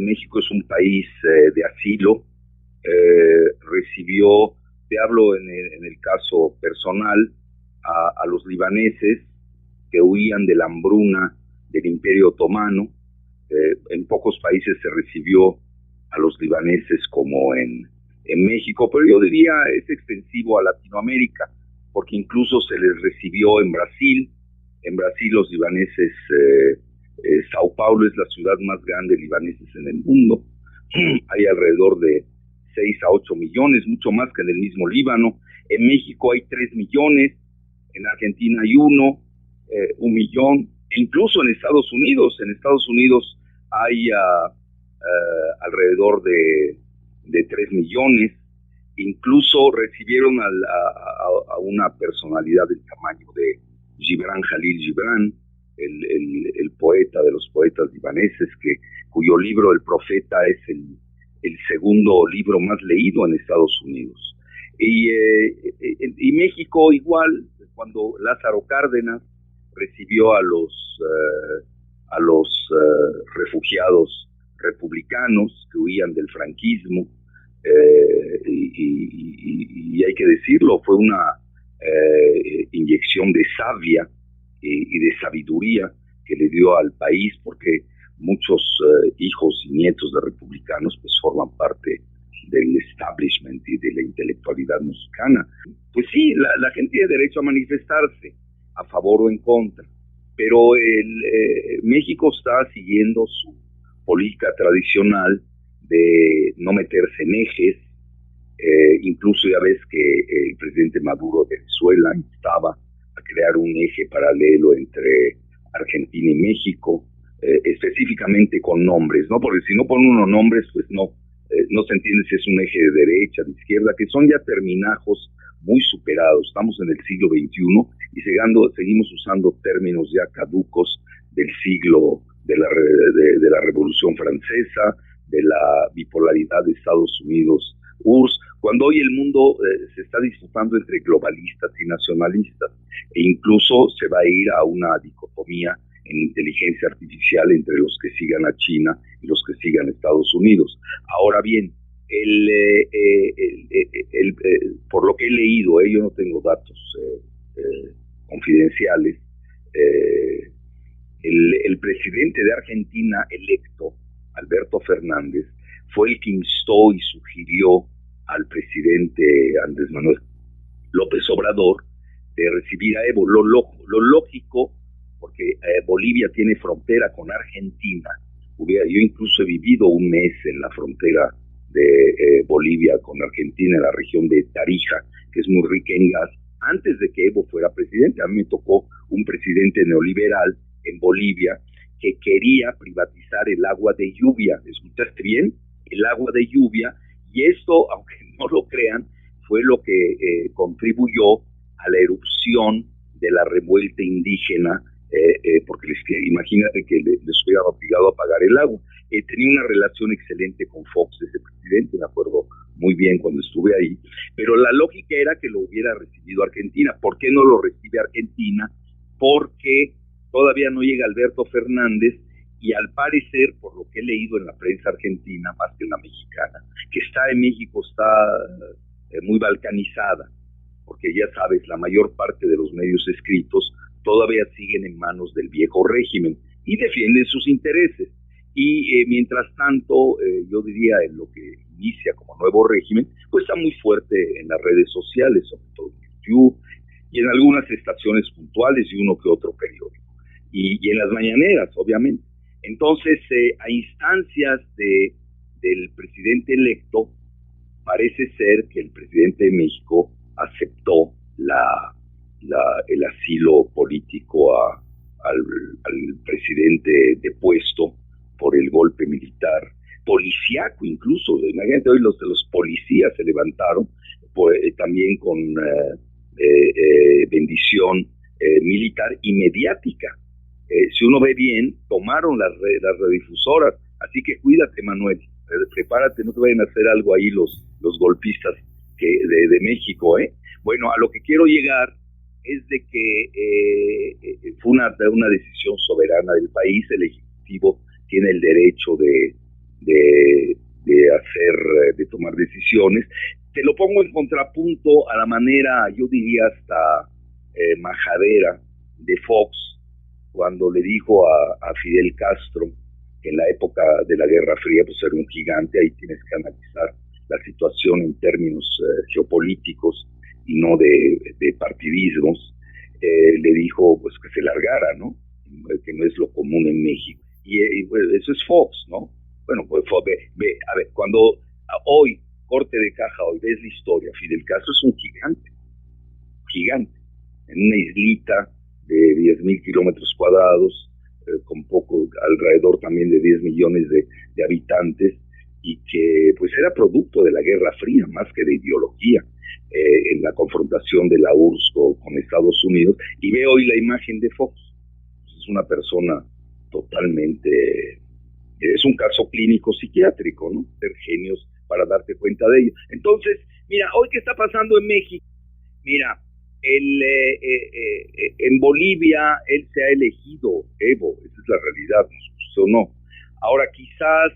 México es un país de asilo. Recibió, te hablo en el caso personal, a los libaneses que huían de la hambruna del Imperio Otomano. En pocos países se recibió a los libaneses como en México, pero yo diría es extensivo a Latinoamérica, porque incluso se les recibió en Brasil. En Brasil los libaneses, Sao Paulo es la ciudad más grande de libaneses en el mundo. Hay alrededor de 6 a 8 millones, mucho más que en el mismo Líbano. En México hay 3 millones, en Argentina hay 1 millón, e incluso en Estados Unidos hay alrededor de 3 millones. Incluso recibieron a una personalidad del tamaño de Gibran Jalil Gibran, el poeta de los poetas libaneses, cuyo libro El Profeta es el segundo libro más leído en Estados Unidos. Y México igual, cuando Lázaro Cárdenas recibió a los refugiados republicanos que huían del franquismo, y hay que decirlo, fue una inyección de savia y de sabiduría que le dio al país, porque muchos hijos y nietos de republicanos pues forman parte del establishment y de la intelectualidad mexicana. Pues sí, la gente tiene derecho a manifestarse a favor o en contra, pero México está siguiendo su política tradicional de no meterse en ejes. Incluso ya ves que el presidente Maduro de Venezuela instaba a crear un eje paralelo entre Argentina y México, específicamente con nombres, ¿no? Porque si no ponen unos nombres, pues no se entiende si es un eje de derecha, de izquierda, que son ya terminajos muy superados. Estamos en el siglo XXI y seguimos usando términos ya caducos del siglo de la Revolución Francesa, de la bipolaridad de Estados Unidos, URSS, cuando hoy el mundo se está disputando entre globalistas y nacionalistas, e incluso se va a ir a una dicotomía en inteligencia artificial entre los que sigan a China y los que sigan a Estados Unidos. Ahora bien, por lo que he leído, yo no tengo datos confidenciales, el presidente de Argentina electo, Alberto Fernández, fue el que instó y sugirió al presidente Andrés Manuel López Obrador de recibir a Evo. Lo lógico, porque Bolivia tiene frontera con Argentina. Yo incluso he vivido un mes en la frontera de Bolivia con Argentina, en la región de Tarija, que es muy rica en gas, antes de que Evo fuera presidente. A mí me tocó un presidente neoliberal en Bolivia que quería privatizar el agua de lluvia. ¿Escuchaste bien? El agua de lluvia. Y esto, aunque no lo crean, fue lo que contribuyó a la erupción de la revuelta indígena, porque imagínate que les hubiera obligado a pagar el agua. Tenía una relación excelente con Fox, ese presidente, me acuerdo muy bien cuando estuve ahí, pero la lógica era que lo hubiera recibido Argentina. ¿Por qué no lo recibe Argentina? Porque todavía no llega Alberto Fernández, y al parecer, por lo que he leído en la prensa argentina, más que en la mexicana, que está en México está muy balcanizada, porque ya sabes, la mayor parte de los medios escritos todavía siguen en manos del viejo régimen y defienden sus intereses. Y mientras tanto, yo diría, en lo que inicia como nuevo régimen, pues está muy fuerte en las redes sociales, sobre todo en YouTube, y en algunas estaciones puntuales y uno que otro periódico. Y en las mañaneras, obviamente. Entonces, a instancias del presidente electo, parece ser que el presidente de México aceptó el asilo político al presidente depuesto por el golpe militar, policíaco incluso. Imagínate, hoy los policías se levantaron también con bendición militar y mediática. Si uno ve bien, tomaron las radiodifusoras, así que cuídate, Manuel, prepárate, no te vayan a hacer algo ahí los golpistas de México, Bueno, a lo que quiero llegar es de que fue una decisión soberana del país. El Ejecutivo tiene el derecho de de tomar decisiones. Te lo pongo en contrapunto a la manera, yo diría hasta majadera, de Fox, cuando le dijo a Fidel Castro, que en la época de la Guerra Fría pues era un gigante. Ahí tienes que analizar la situación en términos geopolíticos y no de partidismos. Le dijo pues que se largara, ¿no? Que no es lo común en México. Y pues, eso es Fox, ¿no? Bueno, pues ve, a ver, cuando hoy, corte de caja, hoy ves la historia, Fidel Castro es un gigante, en una islita de 10,000 kilómetros cuadrados, con poco, alrededor también de 10 millones de habitantes, y que pues era producto de la Guerra Fría, más que de ideología, en la confrontación de la URSS con Estados Unidos. Y ve hoy la imagen de Fox. Es una persona totalmente, es un caso clínico psiquiátrico, ¿no? Ser genios para darte cuenta de ello. Entonces, mira, hoy qué está pasando en México. Mira, en Bolivia él se ha elegido Evo, esa es la realidad, nos guste o no. Ahora quizás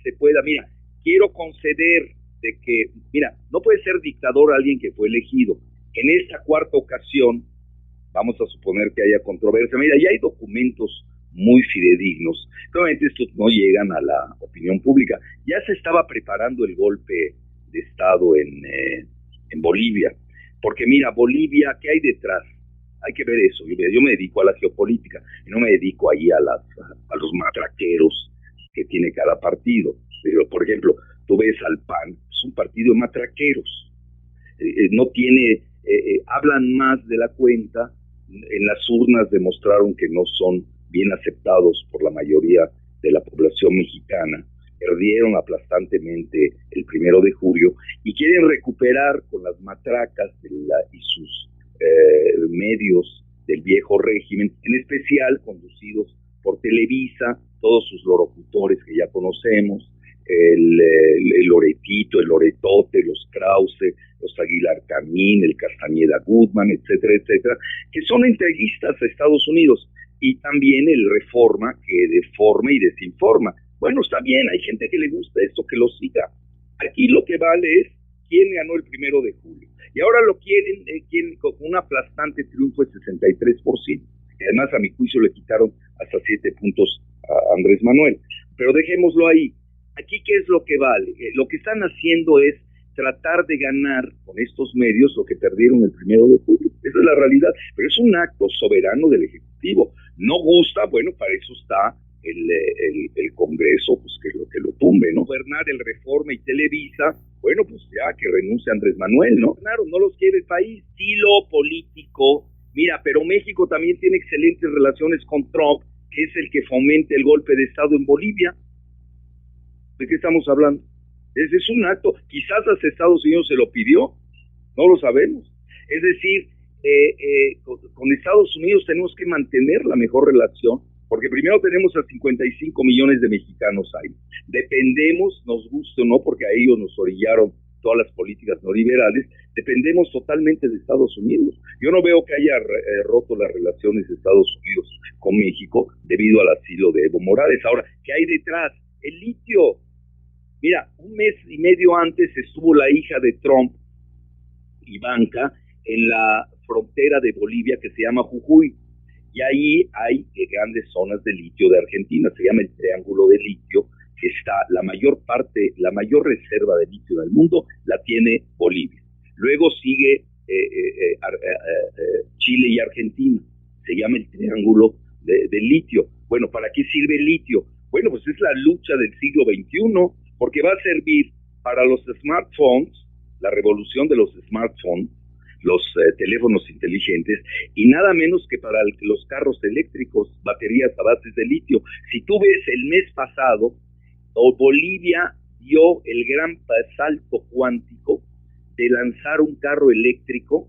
se pueda, mira, quiero conceder de que, mira, no puede ser dictador alguien que fue elegido. En esta cuarta ocasión, vamos a suponer que haya controversia. Mira, ya hay documentos muy fidedignos. Obviamente estos no llegan a la opinión pública. Ya se estaba preparando el golpe de Estado en Bolivia. Porque mira, Bolivia, ¿qué hay detrás? Hay que ver eso. Yo me dedico a la geopolítica y no me dedico ahí a los matraqueros que tiene cada partido. Pero, por ejemplo, tú ves al PAN, es un partido de matraqueros. No tiene, hablan más de la cuenta. En las urnas demostraron que no son bien aceptados por la mayoría de la población mexicana. Perdieron aplastantemente el 1 de julio y quieren recuperar con las matracas y sus medios del viejo régimen, en especial conducidos por Televisa, todos sus lorocutores que ya conocemos, el Loretito, el Loretote, los Krause, los Aguilar Camín, el Castañeda Goodman, etcétera, etcétera, que son entreguistas a Estados Unidos, y también el Reforma, que deforma y desinforma. Bueno, está bien, hay gente que le gusta esto, que lo siga. Aquí lo que vale es quién ganó el 1 de julio. Y ahora lo quieren con un aplastante triunfo de 63%. Y además, a mi juicio, le quitaron hasta 7 puntos a Andrés Manuel. Pero dejémoslo ahí. Aquí, ¿qué es lo que vale? Lo que están haciendo es tratar de ganar con estos medios lo que perdieron el 1 de julio. Esa es la realidad. Pero es un acto soberano del Ejecutivo. No gusta, bueno, para eso está el Congreso, pues que lo tumbe, ¿no? Gobernar el Reforma y Televisa, bueno, pues ya que renuncie Andrés Manuel, ¿no? Claro, no los quiere el país. Estilo político. Mira, pero México también tiene excelentes relaciones con Trump, que es el que fomenta el golpe de Estado en Bolivia. ¿De qué estamos hablando? Ese es un acto, quizás hasta Estados Unidos se lo pidió, no lo sabemos. Es decir, con Estados Unidos tenemos que mantener la mejor relación, porque primero tenemos a 55 millones de mexicanos ahí. Dependemos, nos guste o no, porque a ellos nos orillaron todas las políticas neoliberales, dependemos totalmente de Estados Unidos. Yo no veo que haya roto las relaciones de Estados Unidos con México debido al asilo de Evo Morales. Ahora, ¿qué hay detrás? El litio. Mira, 1 mes y medio antes estuvo la hija de Trump, Ivanka, en la frontera de Bolivia que se llama Jujuy. Y ahí hay grandes zonas de litio de Argentina, se llama el Triángulo de Litio, que está la mayor reserva de litio del mundo la tiene Bolivia. Luego sigue Chile y Argentina, se llama el Triángulo de Litio. Bueno, ¿para qué sirve el litio? Bueno, pues es la lucha del siglo XXI, porque va a servir para los smartphones, la revolución de los smartphones, los teléfonos inteligentes, y nada menos que para los carros eléctricos, baterías a base de litio. Si tú ves el mes pasado, Bolivia dio el gran salto cuántico de lanzar un carro eléctrico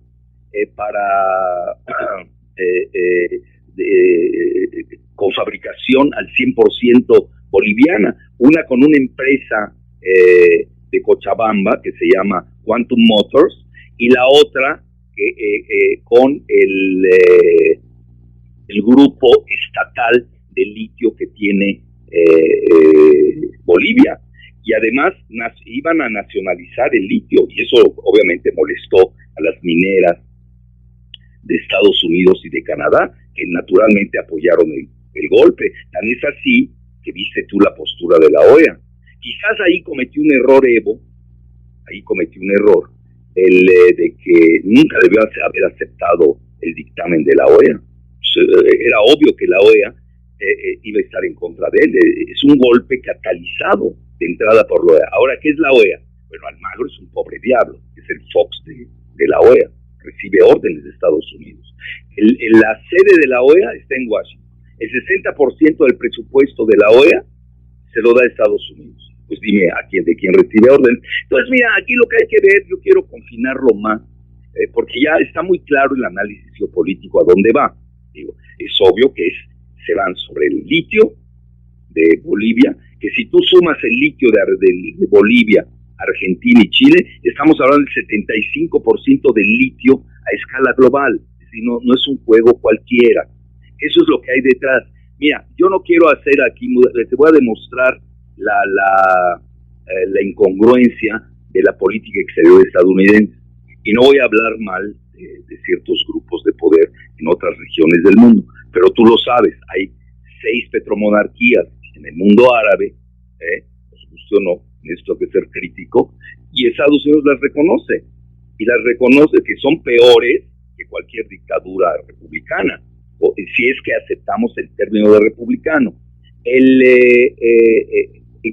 con fabricación al 100% boliviana, una con una empresa de Cochabamba que se llama Quantum Motors, y la otra con el grupo estatal de litio que tiene Bolivia. además iban a nacionalizar el litio, y eso obviamente molestó a las mineras de Estados Unidos y de Canadá, que naturalmente apoyaron el golpe. Tan es así que viste tú la postura de la OEA. Quizás ahí cometió un error Evo, de que nunca debió haber aceptado el dictamen de la OEA. Era obvio que la OEA iba a estar en contra de él. Es un golpe catalizado de entrada por la OEA. Ahora, ¿qué es la OEA? Bueno, Almagro es un pobre diablo, es el Fox de la OEA, recibe órdenes de Estados Unidos. La sede de la OEA está en Washington. El 60% del presupuesto de la OEA se lo da a Estados Unidos. Pues dime de quién recibe orden. Entonces, mira, aquí lo que hay que ver, yo quiero confinarlo más, porque ya está muy claro el análisis geopolítico a dónde va. Digo, es obvio que se van sobre el litio de Bolivia, que si tú sumas el litio de Bolivia, Argentina y Chile, estamos hablando del 75% del litio a escala global. Es decir, no es un juego cualquiera. Eso es lo que hay detrás. Mira, yo no quiero hacer aquí, te voy a demostrar la incongruencia de la política exterior estadounidense. Y no voy a hablar mal de ciertos grupos de poder en otras regiones del mundo, pero tú lo sabes, hay 6 petromonarquías en el mundo árabe, nos guste o no, en esto hay que ser crítico, y Estados Unidos las reconoce, y las reconoce que son peores que cualquier dictadura republicana, si es que aceptamos el término de republicano.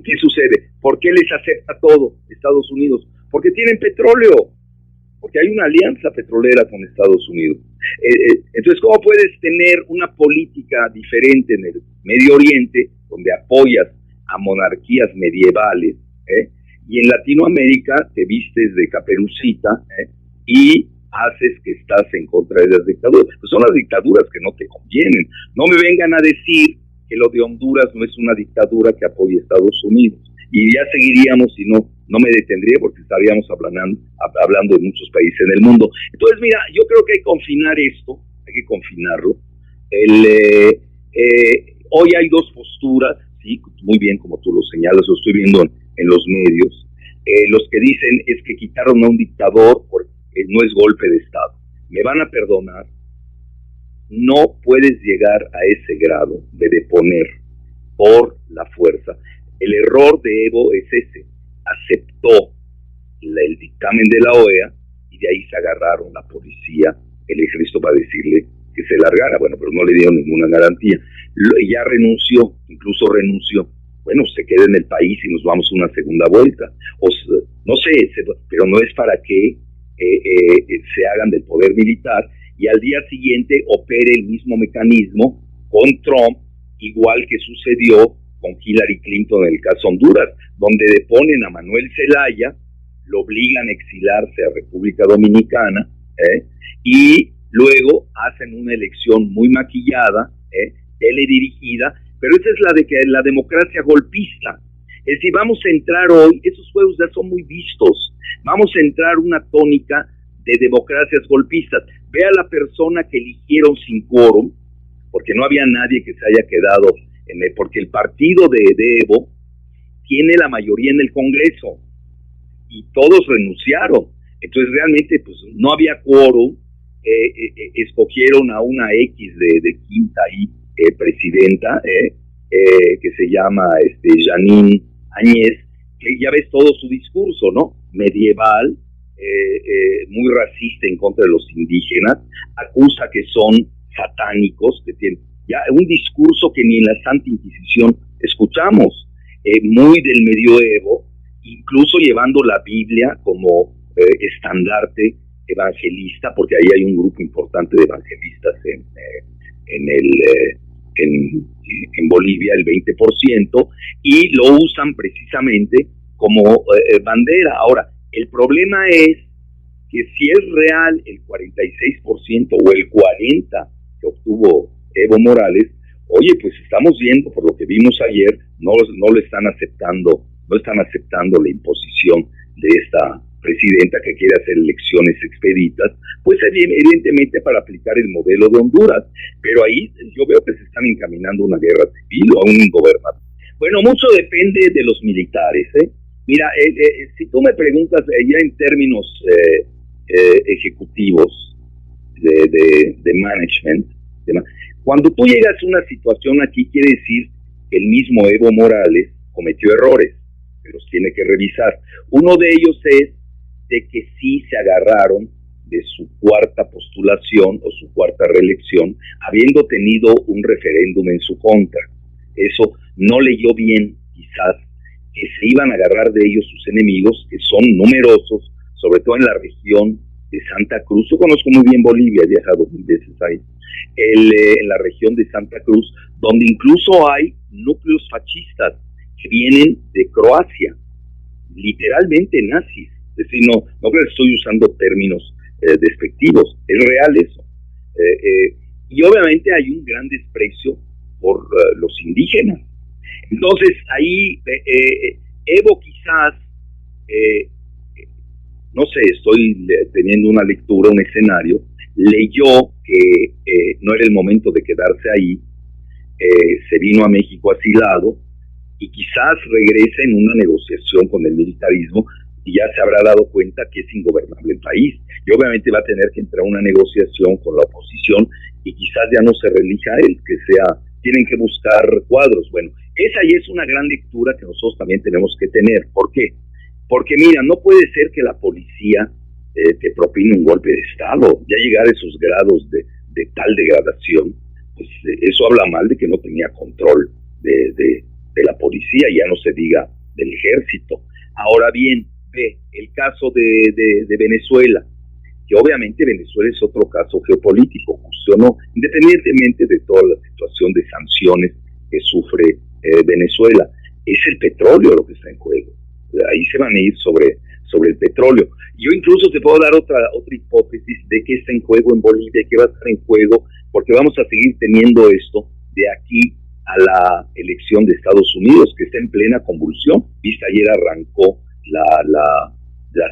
¿Qué sucede? ¿Por qué les acepta todo Estados Unidos? Porque tienen petróleo, porque hay una alianza petrolera con Estados Unidos. Entonces, ¿cómo puedes tener una política diferente en el Medio Oriente, donde apoyas a monarquías medievales, y en Latinoamérica te vistes de caperucita, y haces que estás en contra de las dictaduras? Pues son las dictaduras que no te convienen. No me vengan a decir que lo de Honduras no es una dictadura que apoya a Estados Unidos. Y ya seguiríamos, si no me detendría, porque estaríamos hablando de muchos países en el mundo. Entonces, mira, yo creo que hay que confinar esto, hay que confinarlo. Hoy hay 2 posturas, sí, muy bien, como tú lo señalas, lo estoy viendo en los medios. Los que dicen es que quitaron a un dictador porque no es golpe de Estado. Me van a perdonar, no puedes llegar a ese grado de deponer por la fuerza. El error de Evo es ese, aceptó el dictamen de la OEA y de ahí se agarraron la policía, el ejército, para decirle que se largara. Bueno, pero no le dieron ninguna garantía. Ya renunció, incluso renunció. Bueno, se queda en el país y nos vamos a una segunda vuelta. No sé, pero no es para que se hagan del poder militar y al día siguiente opere el mismo mecanismo con Trump, igual que sucedió con Hillary Clinton en el caso Honduras, donde deponen a Manuel Zelaya, lo obligan a exilarse a República Dominicana, y luego hacen una elección muy maquillada, teledirigida, pero esa es la democracia golpista. Es decir, vamos a entrar hoy, esos juegos ya son muy vistos, vamos a entrar una tónica de democracias golpistas. Ve a la persona que eligieron sin quórum, porque no había nadie que se haya quedado, porque el partido de Evo tiene la mayoría en el Congreso, y todos renunciaron. Entonces realmente pues no había quórum, escogieron a una X de quinta ahí, presidenta, que se llama Janine Áñez, que ya ves todo su discurso, ¿no? Medieval, muy racista en contra de los indígenas, acusa que son satánicos, que tienen ya un discurso que ni en la Santa Inquisición escuchamos, muy del medioevo, incluso llevando la Biblia como estandarte evangelista, porque ahí hay un grupo importante de evangelistas en Bolivia, el 20%, y lo usan precisamente como bandera. Ahora, el problema es que si es real el 46% o el 40% que obtuvo Evo Morales, oye, pues estamos viendo, por lo que vimos ayer, no lo están aceptando, no están aceptando la imposición de esta presidenta que quiere hacer elecciones expeditas, pues evidentemente para aplicar el modelo de Honduras. Pero ahí yo veo que se están encaminando a una guerra civil o a un gobernador. Bueno, mucho depende de los militares, Mira, si tú me preguntas ya en términos ejecutivos de management, cuando tú llegas a una situación aquí, quiere decir que el mismo Evo Morales cometió errores, que los tiene que revisar. Uno de ellos es de que sí se agarraron de su cuarta postulación o su cuarta reelección, habiendo tenido un referéndum en su contra. Eso no leyó bien, quizás, que se iban a agarrar de ellos sus enemigos, que son numerosos, sobre todo en la región de Santa Cruz. Yo conozco muy bien Bolivia, he viajado mil veces ahí. En la región de Santa Cruz, donde incluso hay núcleos fascistas que vienen de Croacia, literalmente nazis. Es decir, no creo que estoy usando términos despectivos, es real eso. Y obviamente hay un gran desprecio por los indígenas. Entonces ahí Evo quizás, no sé, estoy teniendo una lectura, un escenario, leyó que no era el momento de quedarse ahí, se vino a México asilado y quizás regrese en una negociación con el militarismo y ya se habrá dado cuenta que es ingobernable el país. Y obviamente va a tener que entrar a una negociación con la oposición y quizás ya no se relija él, que tienen que buscar cuadros. Bueno, esa ya es una gran lectura que nosotros también tenemos que tener. ¿Por qué? Porque mira, no puede ser que la policía te propine un golpe de Estado. Ya llegar a esos grados de tal degradación, pues eso habla mal de que no tenía control de la policía, ya no se diga del ejército. Ahora bien, ve el caso de Venezuela, que obviamente Venezuela es otro caso geopolítico, justo no, independientemente de toda la situación de sanciones que sufre Venezuela. Es el petróleo lo que está en juego. Ahí se van a ir sobre el petróleo. Yo incluso te puedo dar otra hipótesis de qué está en juego en Bolivia, qué va a estar en juego, porque vamos a seguir teniendo esto de aquí a la elección de Estados Unidos, que está en plena convulsión. Viste, ayer arrancó la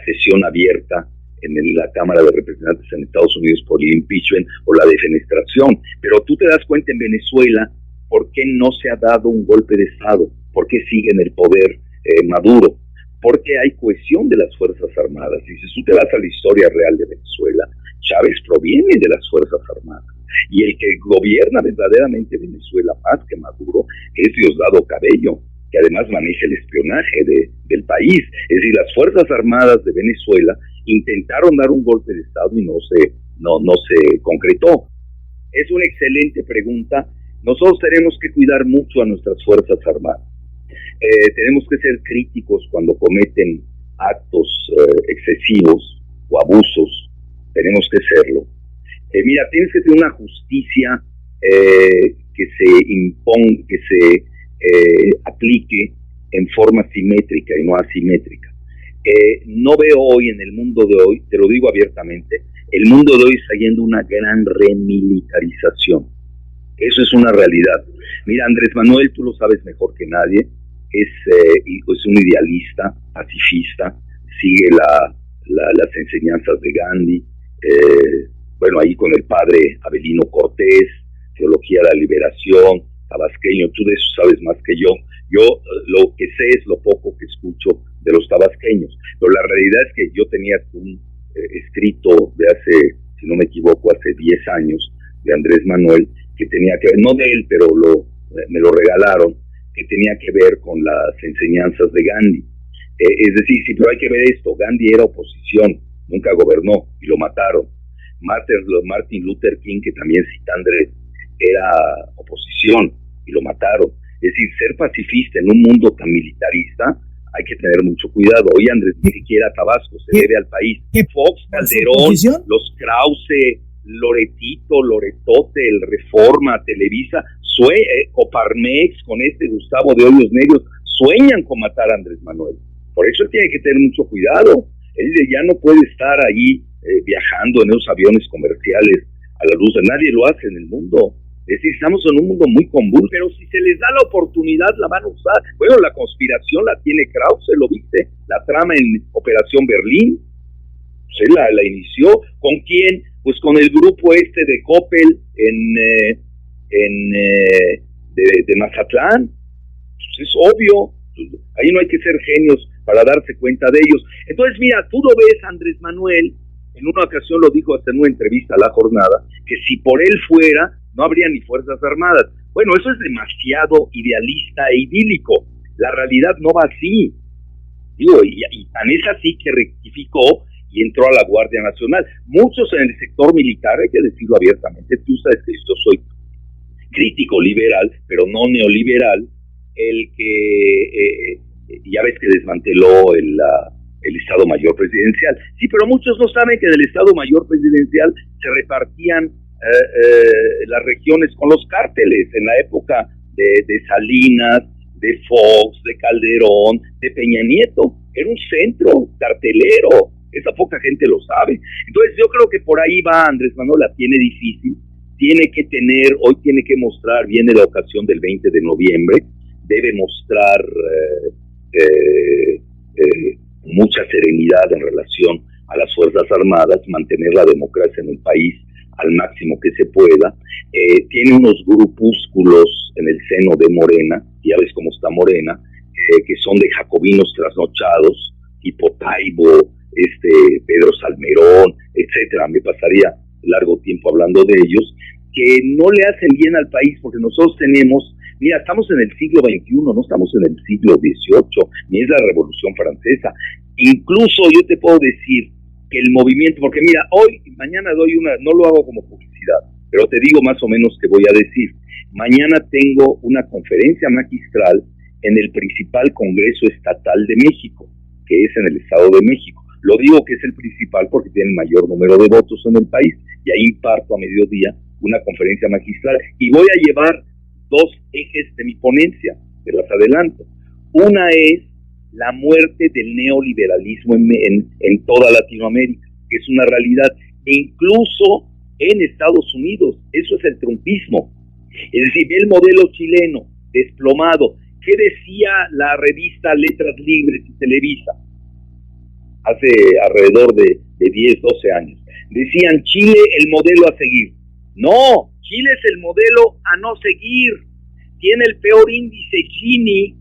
sesión abierta en la Cámara de Representantes en Estados Unidos por el impeachment o la defenestración. Pero tú te das cuenta en Venezuela por qué no se ha dado un golpe de Estado, por qué sigue en el poder Maduro, porque hay cohesión de las Fuerzas Armadas. Y si tú te vas a la historia real de Venezuela, Chávez proviene de las Fuerzas Armadas. Y el que gobierna verdaderamente Venezuela más que Maduro es Diosdado Cabello, que además maneja el espionaje del país. Es decir, las Fuerzas Armadas de Venezuela intentaron dar un golpe de Estado y no se concretó. Es una excelente pregunta. Nosotros tenemos que cuidar mucho a nuestras Fuerzas Armadas. Tenemos que ser críticos cuando cometen actos excesivos o abusos. Tenemos que serlo. Mira, tienes que tener una justicia que se aplique en forma simétrica y no asimétrica. No veo hoy en el mundo de hoy, te lo digo abiertamente, el mundo de hoy está yendo una gran remilitarización. Eso es una realidad. Mira, Andrés Manuel, tú lo sabes mejor que nadie, es un idealista, pacifista, sigue las enseñanzas de Gandhi, ahí con el padre Avelino Cortés, teología de la liberación, tabasqueño. Tú de eso sabes más que yo. Yo lo que sé es lo poco que escucho de los tabasqueños, pero la realidad es que yo tenía un escrito de hace, si no me equivoco, hace 10 años, de Andrés Manuel, que tenía que ver, no de él, pero me lo regalaron, que tenía que ver con las enseñanzas de Gandhi. Es decir, sí, pero hay que ver esto, Gandhi era oposición, nunca gobernó y lo mataron. Martin Luther King, que también cita Andrés, era oposición y lo mataron. Es decir, ser pacifista en un mundo tan militarista, hay que tener mucho cuidado. Hoy Andrés ni siquiera Tabasco se debe al país. Fox, Calderón, los Krause, Loretito, Loretote, el Reforma, Televisa, Coparmex, con Gustavo de Hoyos Negros, sueñan con matar a Andrés Manuel. Por eso él tiene que tener mucho cuidado. Él ya no puede estar ahí viajando en esos aviones comerciales a la luz de nadie, lo hace en el mundo. Es decir, estamos en un mundo muy convulso, pero si se les da la oportunidad, la van a usar. Bueno, la conspiración la tiene Krause, ¿lo viste? La trama en Operación Berlín, pues él la inició. ¿Con quién? Pues con el grupo de Coppel de Mazatlán. Pues es obvio, ahí no hay que ser genios para darse cuenta de ellos. Entonces, mira, tú lo ves, Andrés Manuel, en una ocasión lo dijo hasta en una entrevista a La Jornada, que si por él fuera, no habría ni Fuerzas Armadas. Bueno, eso es demasiado idealista e idílico. La realidad no va así. Digo, y tan es así que rectificó y entró a la Guardia Nacional. Muchos en el sector militar, hay que decirlo abiertamente, tú sabes que yo soy crítico liberal, pero no neoliberal, el que ya ves que desmanteló el Estado Mayor Presidencial. Sí, pero muchos no saben que en el Estado Mayor Presidencial se repartían las regiones con los cárteles en la época de Salinas, de Fox, de Calderón, de Peña Nieto. Era un centro cartelero. Esa poca gente lo sabe. Entonces yo creo que por ahí va Andrés Manuel, la tiene difícil. Hoy tiene que mostrar, viene la ocasión del 20 de noviembre, debe mostrar mucha serenidad en relación a las Fuerzas Armadas, mantener la democracia en el país al máximo que se pueda. Tiene unos grupúsculos en el seno de Morena, ya ves cómo está Morena, que son de jacobinos trasnochados, tipo Taibo, Pedro Salmerón, etcétera. Me pasaría largo tiempo hablando de ellos, que no le hacen bien al país, porque nosotros tenemos, mira, estamos en el siglo XXI, no estamos en el siglo XVIII, ni es la Revolución Francesa. Incluso yo te puedo decir que el movimiento, porque mira, mañana doy no lo hago como publicidad, pero te digo más o menos qué voy a decir. Mañana tengo una conferencia magistral en el principal Congreso Estatal de México, que es en el Estado de México. Lo digo que es el principal porque tiene el mayor número de votos en el país, y ahí imparto a mediodía una conferencia magistral, y voy a llevar dos ejes de mi ponencia, te las adelanto. Una es la muerte del neoliberalismo en toda Latinoamérica, que es una realidad, e incluso en Estados Unidos. Eso es el trumpismo. Es decir, el modelo chileno desplomado. ¿Qué decía la revista Letras Libres y Televisa hace alrededor de 10, 12 años? Decían, Chile el modelo a seguir. No, Chile es el modelo a no seguir. Tiene el peor índice Gini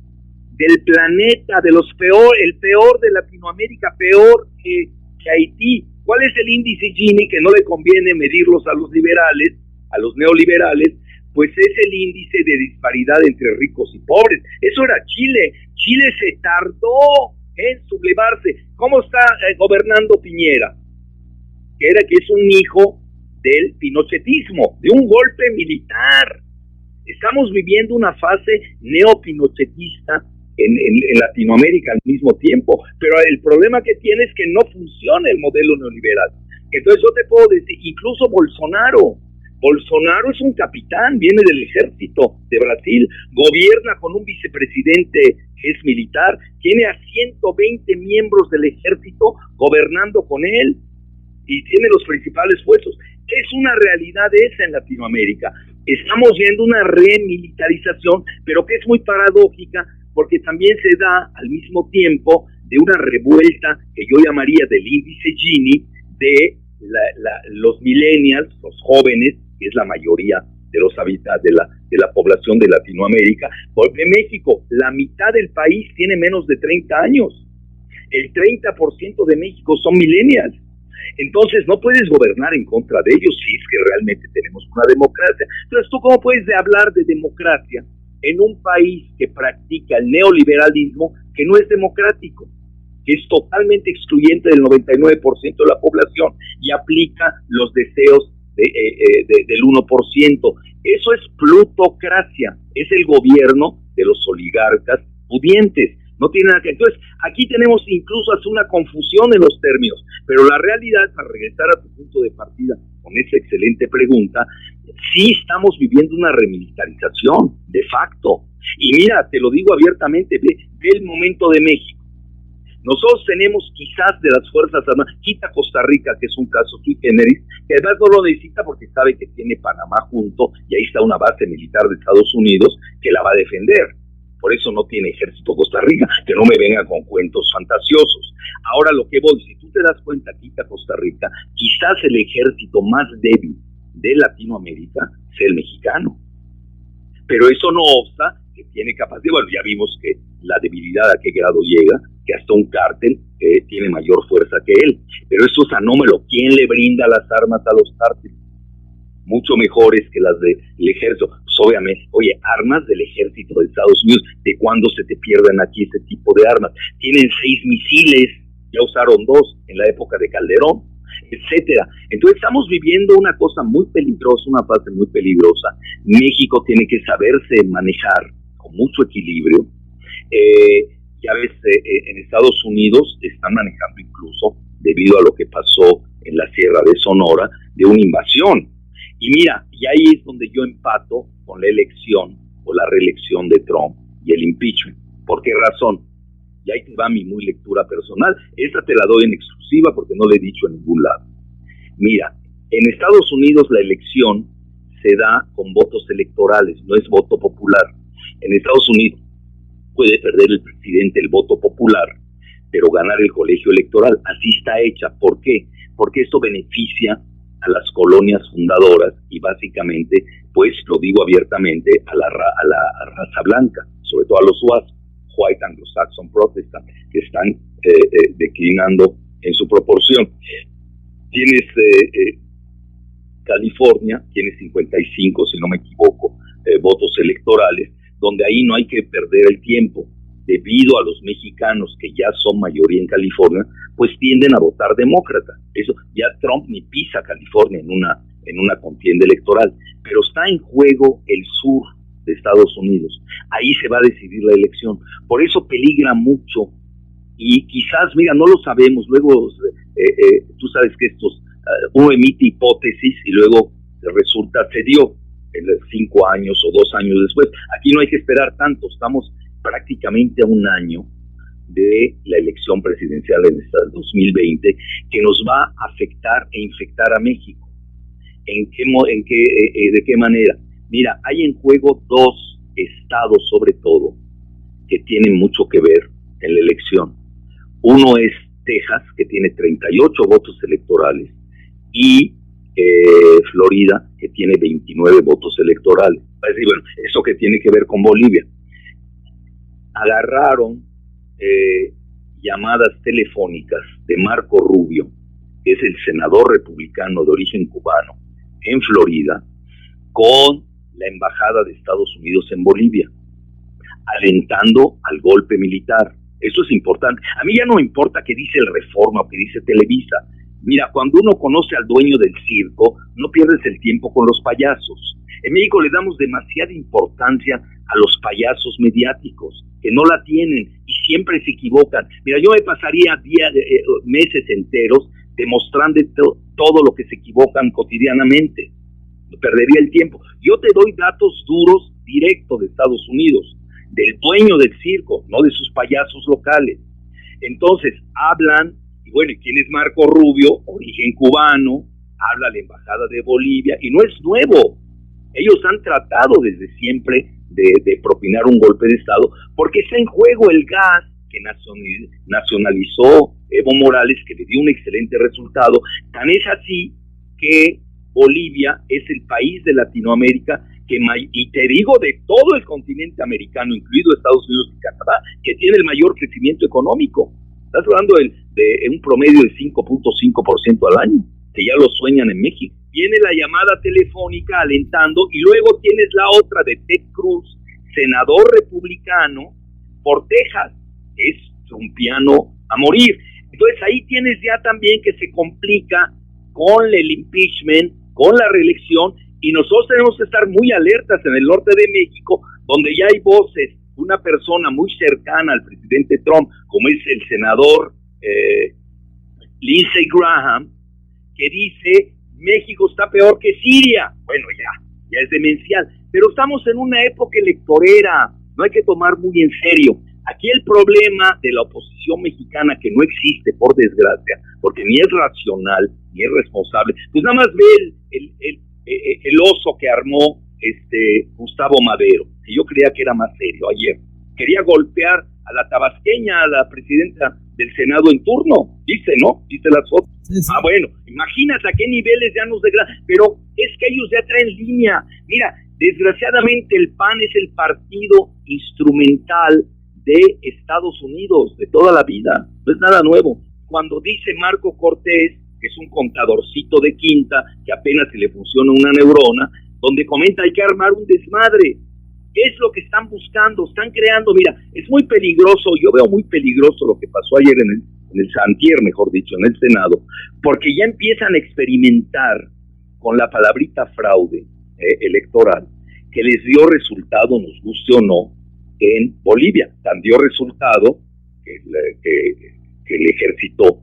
del planeta, el peor de Latinoamérica, peor que Haití. ¿Cuál es el índice Gini que no le conviene medirlos a los liberales, a los neoliberales? Pues es el índice de disparidad entre ricos y pobres. Eso era Chile. Chile se tardó en sublevarse. ¿Cómo está gobernando Piñera? Que es un hijo del pinochetismo, de un golpe militar. Estamos viviendo una fase neopinochetista en Latinoamérica al mismo tiempo, pero el problema que tiene es que no funciona el modelo neoliberal. Entonces yo te puedo decir, incluso Bolsonaro es un capitán, viene del ejército de Brasil, gobierna con un vicepresidente que es militar, tiene a 120 miembros del ejército gobernando con él, y tiene los principales puestos. Es una realidad esa en Latinoamérica. Estamos viendo una remilitarización, pero que es muy paradójica, porque también se da al mismo tiempo de una revuelta que yo llamaría del índice Gini de los millennials, los jóvenes, que es la mayoría de los habitantes de la población de Latinoamérica. Porque México, la mitad del país tiene menos de 30 años. El 30% de México son millennials. Entonces no puedes gobernar en contra de ellos si es que realmente tenemos una democracia. Entonces, ¿tú cómo puedes hablar de democracia en un país que practica el neoliberalismo, que no es democrático, que es totalmente excluyente del 99% de la población y aplica los deseos del 1%? Eso es plutocracia, es el gobierno de los oligarcas pudientes. No tiene nada que... Entonces, aquí tenemos incluso hasta una confusión en los términos, pero la realidad, para regresar a tu punto de partida con esa excelente pregunta, sí estamos viviendo una remilitarización de facto. Y mira, te lo digo abiertamente, ve el momento de México. Nosotros tenemos quizás de las Fuerzas Armadas, quita Costa Rica, que es un caso sui generis, que además no lo necesita porque sabe que tiene Panamá junto, y ahí está una base militar de Estados Unidos que la va a defender. Por eso no tiene ejército Costa Rica, que no me venga con cuentos fantasiosos. Ahora lo que voy, si tú te das cuenta, quita Costa Rica, quizás el ejército más débil de Latinoamérica sea el mexicano. Pero eso no obsta que tiene capacidad. Bueno, ya vimos que la debilidad a qué grado llega, que hasta un cártel tiene mayor fuerza que él. Pero eso es anómalo. ¿Quién le brinda las armas a los cárteles? Mucho mejores que las del ejército. Pues obviamente, oye, armas del ejército de Estados Unidos, ¿de cuándo se te pierden aquí este tipo de armas? Tienen 6 misiles, ya usaron 2 en la época de Calderón, etcétera. Entonces estamos viviendo una cosa muy peligrosa, una fase muy peligrosa. México tiene que saberse manejar con mucho equilibrio. Ya ves, en Estados Unidos están manejando incluso, debido a lo que pasó en la Sierra de Sonora, de una invasión. Y mira, y ahí es donde yo empato con la elección o la reelección de Trump y el impeachment. ¿Por qué razón? Y ahí te va mi muy lectura personal. Esta te la doy en exclusiva porque no la he dicho en ningún lado. Mira, en Estados Unidos la elección se da con votos electorales, no es voto popular. En Estados Unidos puede perder el presidente el voto popular, pero ganar el colegio electoral. Así está hecha. ¿Por qué? Porque esto beneficia a las colonias fundadoras y básicamente, pues lo digo abiertamente, a la raza blanca, sobre todo a los White Anglo-Saxon Protestant, que están declinando en su proporción. Tienes California, tiene 55, si no me equivoco, votos electorales, donde ahí no hay que perder el tiempo. Debido a los mexicanos que ya son mayoría en California, pues tienden a votar demócrata. Eso ya Trump ni pisa California en una contienda electoral, pero está en juego el sur de Estados Unidos. Ahí se va a decidir la elección. Por eso peligra mucho y quizás, mira, no lo sabemos. Luego, tú sabes que uno emite hipótesis y luego resulta, se dio en 5 años o 2 años después. Aquí no hay que esperar tanto, estamos prácticamente a un año de la elección presidencial en este 2020, que nos va a afectar e infectar a México. ¿De qué manera? Mira, hay en juego 2 estados, sobre todo, que tienen mucho que ver en la elección. Uno es Texas, que tiene 38 votos electorales, y Florida, que tiene 29 votos electorales. Va a decir, bueno, ¿eso qué tiene que ver con Bolivia? Agarraron llamadas telefónicas de Marco Rubio, que es el senador republicano de origen cubano, en Florida, con la embajada de Estados Unidos en Bolivia, alentando al golpe militar. Eso es importante. A mí ya no me importa qué dice el Reforma o qué dice Televisa. Mira, cuando uno conoce al dueño del circo, no pierdes el tiempo con los payasos. En México le damos demasiada importancia a los payasos mediáticos, que no la tienen y siempre se equivocan. Mira, yo me pasaría meses enteros demostrando todo lo que se equivocan cotidianamente. Perdería el tiempo. Yo te doy datos duros, directos de Estados Unidos, del dueño del circo, no de sus payasos locales. Entonces, hablan, y bueno, ¿quién es Marco Rubio? Origen cubano, habla la embajada de Bolivia, y no es nuevo. Ellos han tratado desde siempre de propinar un golpe de Estado, porque está en juego el gas que nacionalizó Evo Morales, que le dio un excelente resultado. Tan es así que Bolivia es el país de Latinoamérica y te digo de todo el continente americano, incluido Estados Unidos y Canadá, que tiene el mayor crecimiento económico. Estás hablando de un promedio de 5.5% al año, que ya lo sueñan en México. Viene la llamada telefónica alentando, y luego tienes la otra de Ted Cruz, senador republicano por Texas, es trumpiano a morir. Entonces ahí tienes ya también que se complica con el impeachment, con la reelección, y nosotros tenemos que estar muy alertas en el norte de México, donde ya hay voces, una persona muy cercana al presidente Trump, como es el senador Lindsey Graham, que dice, México está peor que Siria. Bueno, ya es demencial, pero estamos en una época electorera, no hay que tomar muy en serio. Aquí el problema de la oposición mexicana, que no existe, por desgracia, porque ni es racional, ni es responsable, pues nada más ve el oso que armó Gustavo Madero, que yo creía que era más serio ayer. Quería golpear a la tabasqueña, a la presidenta del Senado en turno, dice, ¿no? Dice las fotos. Sí. Ah, bueno, imagínate a qué niveles ya nos degradan, pero es que ellos ya traen línea. Mira, desgraciadamente el PAN es el partido instrumental de Estados Unidos, de toda la vida, no es nada nuevo. Cuando dice Marco Cortés, que es un contadorcito de quinta, que apenas se le funciona una neurona, donde comenta hay que armar un desmadre. ¿Qué es lo que están buscando? Están creando, mira, es muy peligroso, yo veo muy peligroso lo que pasó ayer en el Santier, mejor dicho, en el Senado, porque ya empiezan a experimentar con la palabrita fraude electoral, que les dio resultado, nos guste o no, en Bolivia. Tan dio resultado que el ejército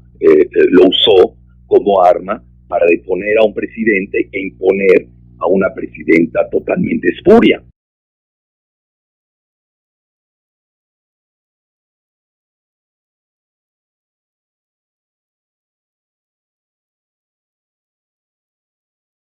lo usó como arma para deponer a un presidente e imponer a una presidenta totalmente espuria.